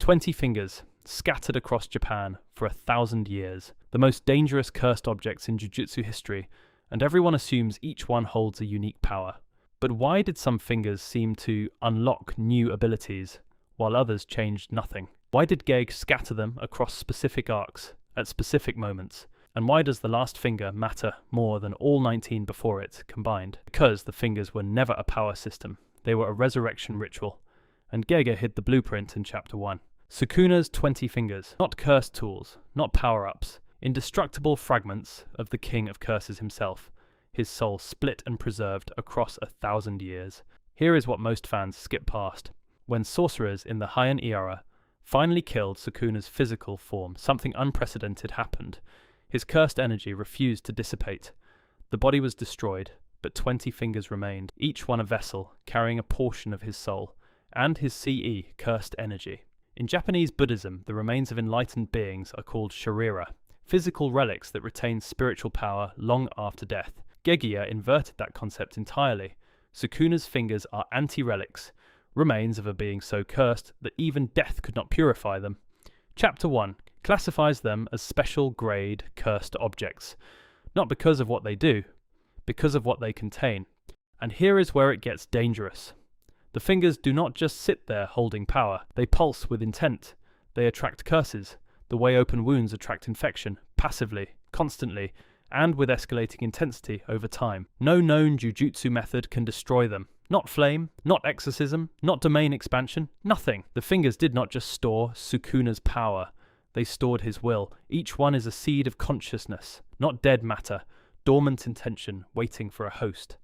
20 fingers, scattered across Japan for 1,000 years. The most dangerous cursed objects in Jujutsu history, and everyone assumes each one holds a unique power. But why did some fingers seem to unlock new abilities, while others changed nothing? Why did Gege scatter them across specific arcs, at specific moments? And why does the last finger matter more than all 19 before it combined? Because the fingers were never a power system. They were a resurrection ritual. And Gege hid the blueprint in Chapter 1. Sukuna's 20 fingers. Not cursed tools, not power-ups. Indestructible fragments of the King of Curses himself. His soul split and preserved across 1,000 years. Here is what most fans skip past. When sorcerers in the Heian era finally killed Sukuna's physical form, something unprecedented happened. His cursed energy refused to dissipate. The body was destroyed, but 20 fingers remained, each one a vessel carrying a portion of his soul, and his CE, cursed energy. In Japanese Buddhism, the remains of enlightened beings are called sharira, physical relics that retain spiritual power long after death. Gege inverted that concept entirely. Sukuna's fingers are anti-relics, remains of a being so cursed that even death could not purify them. Chapter 1 classifies them as special grade cursed objects, not because of what they do, because of what they contain. And here is where it gets dangerous. The fingers do not just sit there holding power, they pulse with intent. They attract curses, the way open wounds attract infection, passively, constantly, and with escalating intensity over time. No known jujutsu method can destroy them. Not flame, not exorcism, not domain expansion, nothing. The fingers did not just store Sukuna's power, they stored his will. Each one is a seed of consciousness, not dead matter, dormant intention waiting for a host.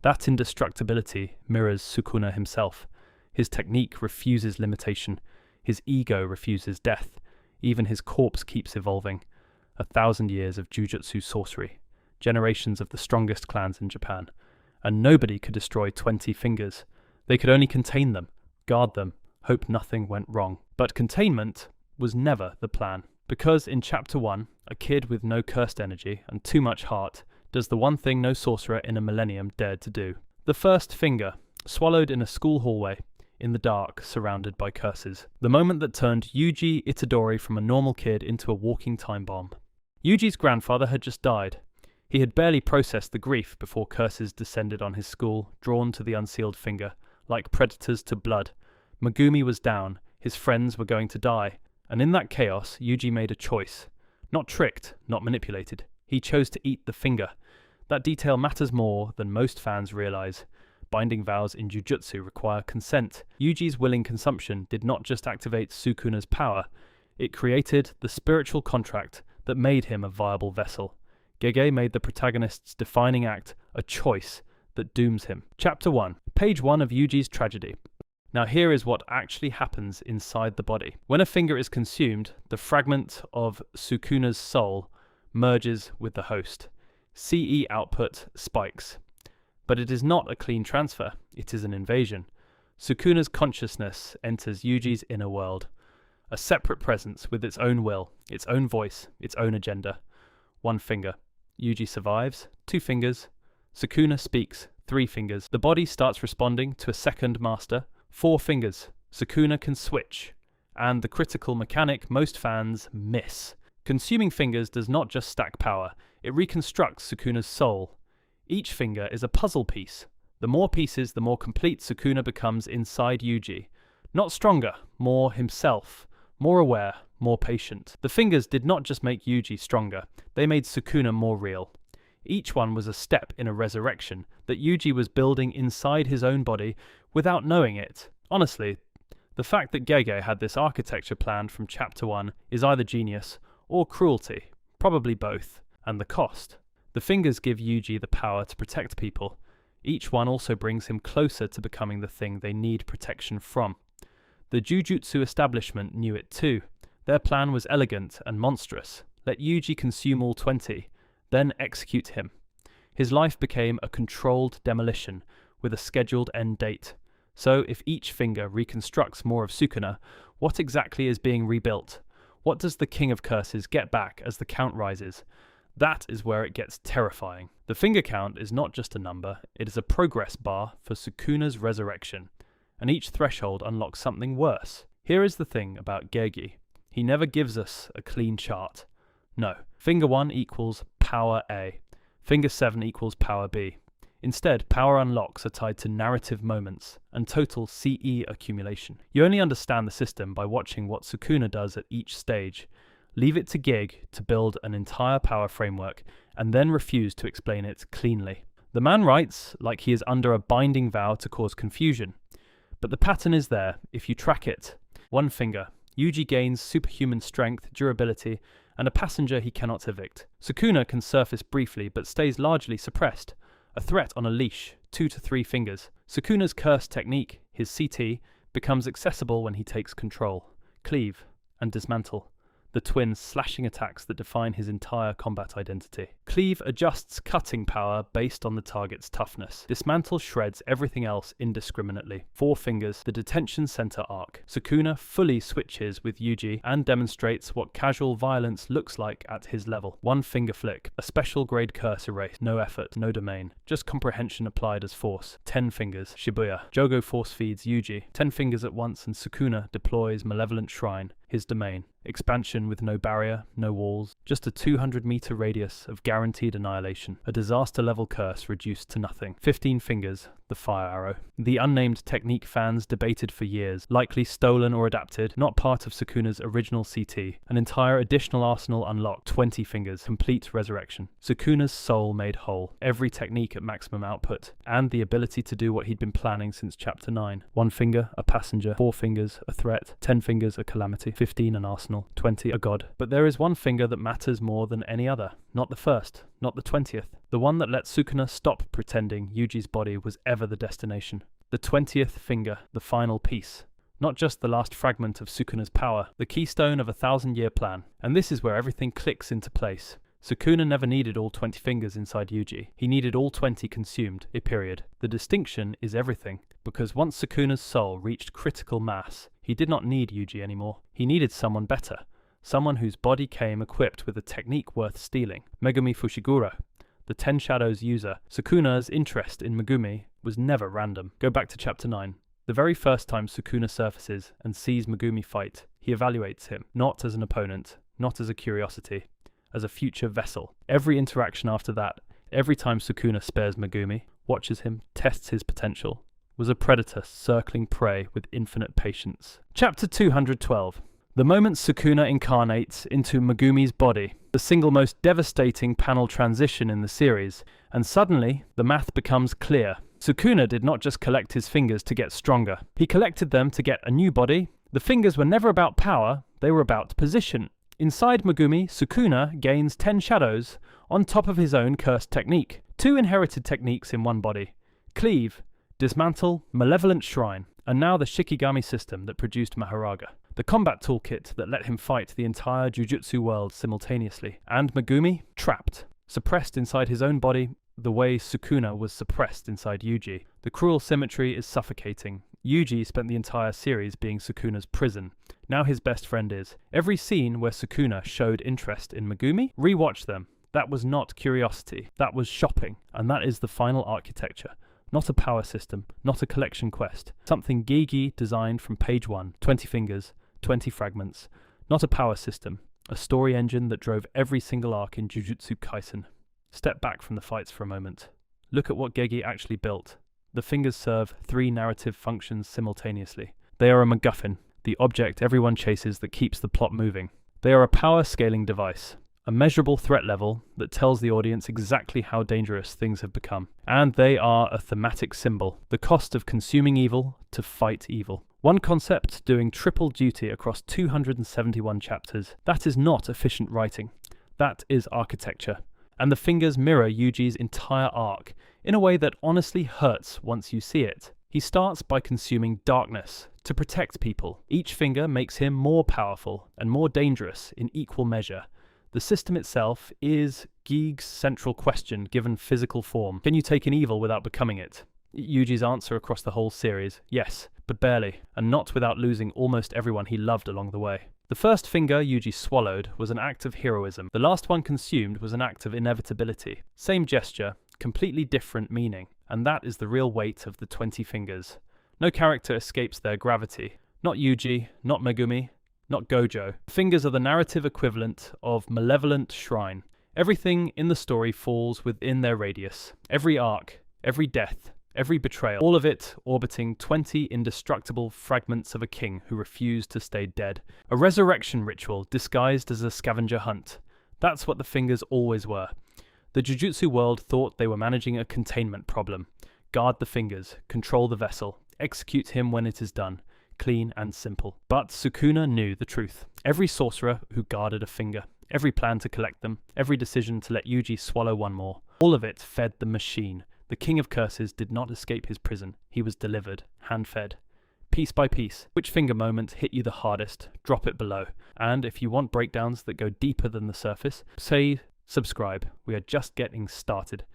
That indestructibility mirrors Sukuna himself. His technique refuses limitation. His ego refuses death. Even his corpse keeps evolving. 1,000 years of jujutsu sorcery. Generations of the strongest clans in Japan. And nobody could destroy 20 fingers. They could only contain them, guard them, hope nothing went wrong. But containment was never the plan. Because in Chapter 1, a kid with no cursed energy and too much heart does the one thing no sorcerer in a millennium dared to do. The first finger, swallowed in a school hallway, in the dark, surrounded by curses. The moment that turned Yuji Itadori from a normal kid into a walking time bomb. Yuji's grandfather had just died. He had barely processed the grief before curses descended on his school, drawn to the unsealed finger, like predators to blood. Megumi was down, his friends were going to die, and in that chaos, Yuji made a choice. Not tricked, not manipulated. He chose to eat the finger. That detail matters more than most fans realize. Binding vows in Jujutsu require consent. Yuji's willing consumption did not just activate Sukuna's power, it created the spiritual contract that made him a viable vessel. Gege made the protagonist's defining act a choice that dooms him. Chapter 1. Page 1 of Yuji's tragedy. Now here is what actually happens inside the body. When a finger is consumed, the fragment of Sukuna's soul merges with the host. CE output spikes. But it is not a clean transfer, it is an invasion. Sukuna's consciousness enters Yuji's inner world. A separate presence with its own will, its own voice, its own agenda. One finger. Yuji survives. 2 fingers. Sukuna speaks. 3 fingers. The body starts responding to a second master. 4 fingers. Sukuna can switch. And the critical mechanic most fans miss. Consuming fingers does not just stack power, it reconstructs Sukuna's soul. Each finger is a puzzle piece. The more pieces, the more complete Sukuna becomes inside Yuji. Not stronger, more himself, more aware, more patient. The fingers did not just make Yuji stronger, they made Sukuna more real. Each one was a step in a resurrection that Yuji was building inside his own body without knowing it. Honestly, the fact that Gege had this architecture planned from Chapter 1 is either genius or cruelty, probably both. And the cost. The fingers give Yuji the power to protect people. Each one also brings him closer to becoming the thing they need protection from. The Jujutsu establishment knew it too. Their plan was elegant and monstrous. Let Yuji consume all 20, then execute him. His life became a controlled demolition, with a scheduled end date. So if each finger reconstructs more of Sukuna, what exactly is being rebuilt? What does the King of Curses get back as the count rises? That is where it gets terrifying. The finger count is not just a number, it is a progress bar for Sukuna's resurrection. And each threshold unlocks something worse. Here is the thing about Gege. He never gives us a clean chart. No, finger 1 equals power A, finger 7 equals power B. Instead, power unlocks are tied to narrative moments and total CE accumulation. You only understand the system by watching what Sukuna does at each stage. Leave it to Gege to build an entire power framework and then refuse to explain it cleanly. The man writes like he is under a binding vow to cause confusion. But the pattern is there if you track it. 1 finger. Yuji gains superhuman strength, durability, and a passenger he cannot evict. Sukuna can surface briefly but stays largely suppressed. A threat on a leash, 2 to 3 fingers. Sukuna's cursed technique, his CT, becomes accessible when he takes control. Cleave and dismantle. The twin slashing attacks that define his entire combat identity. Cleave adjusts cutting power based on the target's toughness. Dismantle shreds everything else indiscriminately. 4 fingers, the detention center arc. Sukuna fully switches with Yuji and demonstrates what casual violence looks like at his level. 1 finger flick, a special grade curse erased. No effort, no domain, just comprehension applied as force. 10 fingers, Shibuya. Jogo force feeds Yuji. 10 fingers at once and Sukuna deploys Malevolent Shrine, his domain. Expansion with no barrier, no walls, just a 200-meter radius of guaranteed annihilation. A disaster-level curse reduced to nothing. 15 fingers, the fire arrow. The unnamed technique fans debated for years, likely stolen or adapted, not part of Sukuna's original CT. An entire additional arsenal unlocked. 20 fingers, complete resurrection. Sukuna's soul made whole, every technique at maximum output, and the ability to do what he'd been planning since chapter 9. 1 finger, a passenger. 4 fingers, a threat. 10 fingers, a calamity. 15, an arsenal. 20, a god. But there is 1 finger that matters more than any other. Not the first, not the 20th. The one that lets Sukuna stop pretending Yuji's body was ever the destination. The 20th finger, the final piece. Not just the last fragment of Sukuna's power, the keystone of a 1,000-year plan. And this is where everything clicks into place. Sukuna never needed all 20 fingers inside Yuji. He needed all 20 consumed, period. The distinction is everything, because once Sukuna's soul reached critical mass, he did not need Yuji anymore. He needed someone better. Someone whose body came equipped with a technique worth stealing. Megumi Fushiguro, the 10 Shadows user. Sukuna's interest in Megumi was never random. Go back to chapter 9. The very first time Sukuna surfaces and sees Megumi fight, he evaluates him, not as an opponent, not as a curiosity, as a future vessel. Every interaction after that, every time Sukuna spares Megumi, watches him, tests his potential, was a predator circling prey with infinite patience. Chapter 212. The moment Sukuna incarnates into Megumi's body, the single most devastating panel transition in the series, and suddenly the math becomes clear. Sukuna did not just collect his fingers to get stronger. He collected them to get a new body. The fingers were never about power, they were about position. Inside Megumi, Sukuna gains 10 shadows on top of his own cursed technique. 2 inherited techniques in one body. Cleave, dismantle, malevolent shrine, and now the Shikigami system that produced Maharaga. The combat toolkit that let him fight the entire Jujutsu world simultaneously. And Megumi, trapped, suppressed inside his own body the way Sukuna was suppressed inside Yuji. The cruel symmetry is suffocating. Yuji spent the entire series being Sukuna's prison. Now his best friend is. Every scene where Sukuna showed interest in Megumi, rewatch them. That was not curiosity, that was shopping, and that is the final architecture. Not a power system, not a collection quest. Something Gege designed from page 1, 20 fingers, 20 fragments. Not a power system, a story engine that drove every single arc in Jujutsu Kaisen. Step back from the fights for a moment. Look at what Gege actually built. The fingers serve 3 narrative functions simultaneously. They are a MacGuffin, the object everyone chases that keeps the plot moving. They are a power scaling device, a measurable threat level that tells the audience exactly how dangerous things have become. And they are a thematic symbol, the cost of consuming evil to fight evil. One concept doing triple duty across 271 chapters. That is not efficient writing. That is architecture. And the fingers mirror Yuji's entire arc in a way that honestly hurts once you see it. He starts by consuming darkness to protect people. Each finger makes him more powerful and more dangerous in equal measure. The system itself is Gege's central question given physical form. Can you take an evil without becoming it? Yuji's answer across the whole series, yes, but barely, and not without losing almost everyone he loved along the way. The first finger Yuji swallowed was an act of heroism. The last one consumed was an act of inevitability. Same gesture, completely different meaning, and that is the real weight of the 20 fingers. No character escapes their gravity. Not Yuji, not Megumi, not Gojo. Fingers are the narrative equivalent of malevolent shrine. Everything in the story falls within their radius. Every arc, every death, every betrayal, all of it orbiting 20 indestructible fragments of a king who refused to stay dead. A resurrection ritual disguised as a scavenger hunt. That's what the fingers always were. The Jujutsu world thought they were managing a containment problem. Guard the fingers, control the vessel, execute him when it is done. Clean and simple. But Sukuna knew the truth. Every sorcerer who guarded a finger, every plan to collect them, every decision to let Yuji swallow one more, all of it fed the machine. The king of curses did not escape his prison. He was delivered, hand-fed. Piece by piece. Which finger moment hit you the hardest? Drop it below. And if you want breakdowns that go deeper than the surface, say subscribe. We are just getting started.